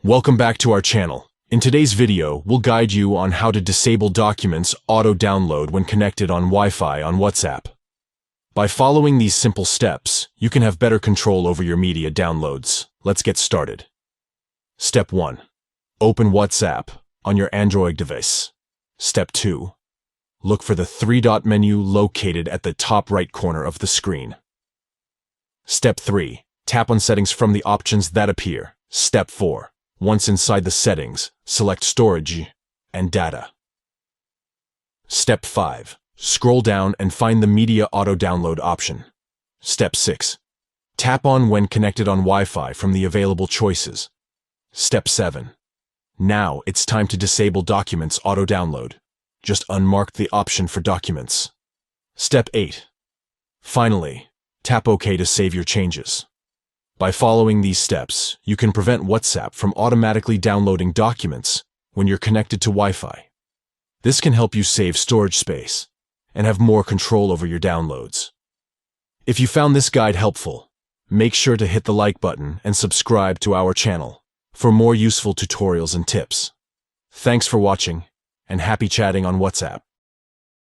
Welcome back to our channel. In today's video, we'll guide you on how to disable documents auto-download when connected on Wi-Fi on WhatsApp. By following these simple steps, you can have better control over your media downloads. Let's get started. Step 1. Open WhatsApp on your Android device. Step 2. Look for the three-dot menu located at the top right corner of the screen. Step 3. Tap on Settings from the options that appear. Step 4. Once inside the settings, select Storage and Data. Step 5. Scroll down and find the Media Auto-Download option. Step 6. Tap on when connected on Wi-Fi from the available choices. Step 7. Now it's time to disable Documents Auto-Download. Just unmark the option for Documents. Step 8. Finally, tap OK to save your changes. By following these steps, you can prevent WhatsApp from automatically downloading documents when you're connected to Wi-Fi. This can help you save storage space and have more control over your downloads. If you found this guide helpful, make sure to hit the like button and subscribe to our channel for more useful tutorials and tips. Thanks for watching, and happy chatting on WhatsApp.